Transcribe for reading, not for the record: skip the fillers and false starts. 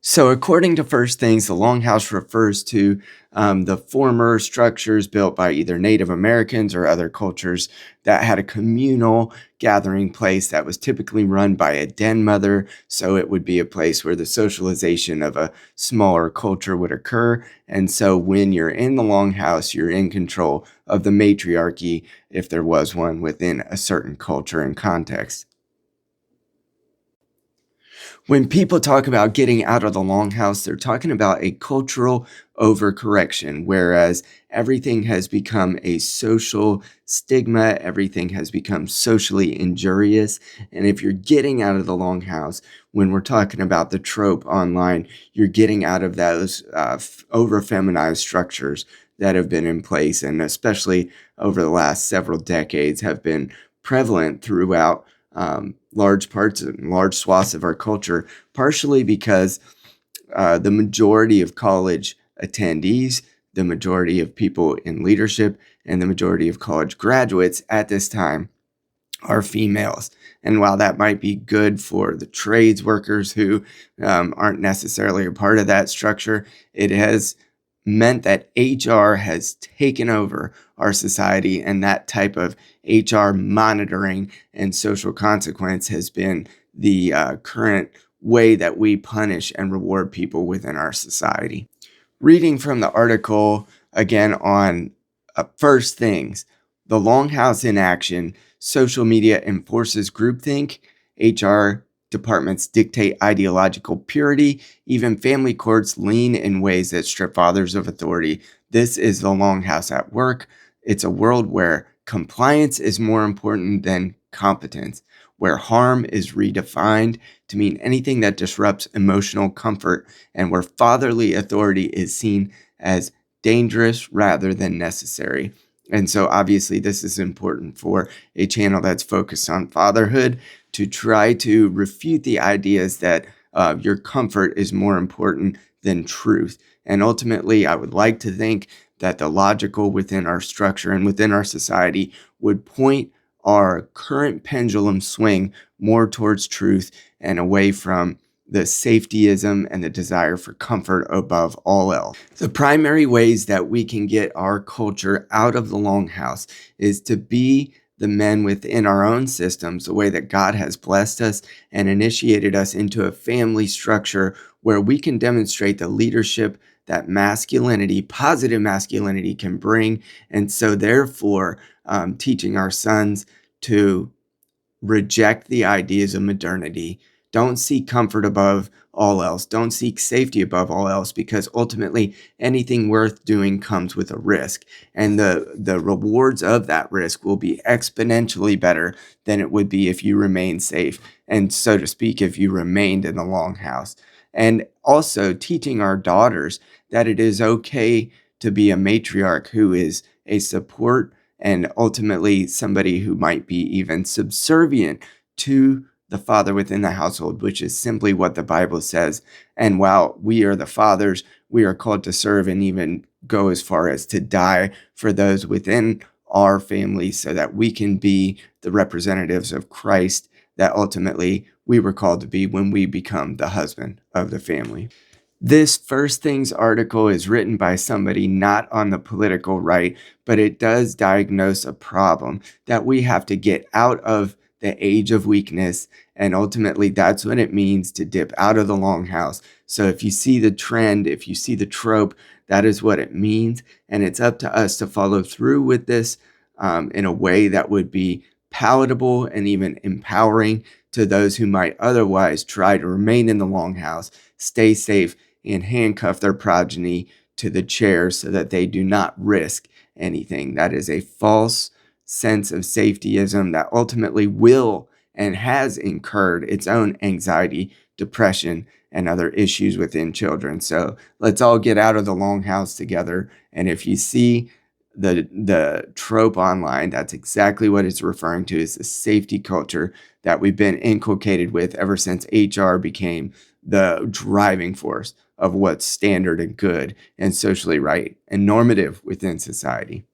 So, according to First Things, the Longhouse refers to the former structures built by either Native Americans or other cultures that had a communal gathering place that was typically run by a den mother. So, it would be a place where the socialization of a smaller culture would occur. And so, when you're in the Longhouse, you're in control of the matriarchy if there was one within a certain culture and context. When people talk about getting out of the longhouse, they're talking about a cultural overcorrection, whereas everything has become a social stigma, everything has become socially injurious. And if you're getting out of the longhouse, when we're talking about the trope online, you're getting out of those over feminized structures that have been in place, and especially over the last several decades, have been prevalent throughout large parts and large swaths of our culture, partially because the majority of college attendees, the majority of people in leadership, and the majority of college graduates at this time are females. And while that might be good for the trades workers who aren't necessarily a part of that structure, it has meant that HR has taken over our society, and that type of HR monitoring and social consequence has been the current way that we punish and reward people within our society. Reading from the article again on First Things, the Longhouse in Action, social media enforces groupthink, HR departments dictate ideological purity, even family courts lean in ways that strip fathers of authority. This is the Longhouse at work. It's a world where compliance is more important than competence, where harm is redefined to mean anything that disrupts emotional comfort, and where fatherly authority is seen as dangerous rather than necessary. And so, obviously, this is important for a channel that's focused on fatherhood to try to refute the ideas that your comfort is more important than truth. And ultimately, I would like to think that the logical within our structure and within our society would point our current pendulum swing more towards truth and away from the safetyism and the desire for comfort above all else. The primary ways that we can get our culture out of the longhouse is to be the men within our own systems, the way that God has blessed us and initiated us into a family structure where we can demonstrate the leadership that masculinity, positive masculinity, can bring. And so, therefore, teaching our sons to reject the ideas of modernity. Don't seek comfort above all else. Don't seek safety above all else, because ultimately anything worth doing comes with a risk. And the rewards of that risk will be exponentially better than it would be if you remained safe. And so to speak, if you remained in the longhouse. And also teaching our daughters that it is okay to be a matriarch who is a support and ultimately somebody who might be even subservient to the father within the household, which is simply what the Bible says. And while we are the fathers, we are called to serve and even go as far as to die for those within our family so that we can be the representatives of Christ that ultimately we were called to be when we become the husband of the family. This First Things article is written by somebody not on the political right, but it does diagnose a problem that we have to get out of the age of weakness. And ultimately, that's what it means to dip out of the longhouse. So if you see the trend, if you see the trope, that is what it means. And it's up to us to follow through with this in a way that would be palatable and even empowering to those who might otherwise try to remain in the longhouse, stay safe, and handcuff their progeny to the chair so that they do not risk anything. That is a false sense of safetyism that ultimately will and has incurred its own anxiety, depression, and other issues within children. So let's all get out of the longhouse together. And if you see the trope online, that's exactly what it's referring to, is the safety culture that we've been inculcated with ever since HR became the driving force of what's standard and good and socially right and normative within society.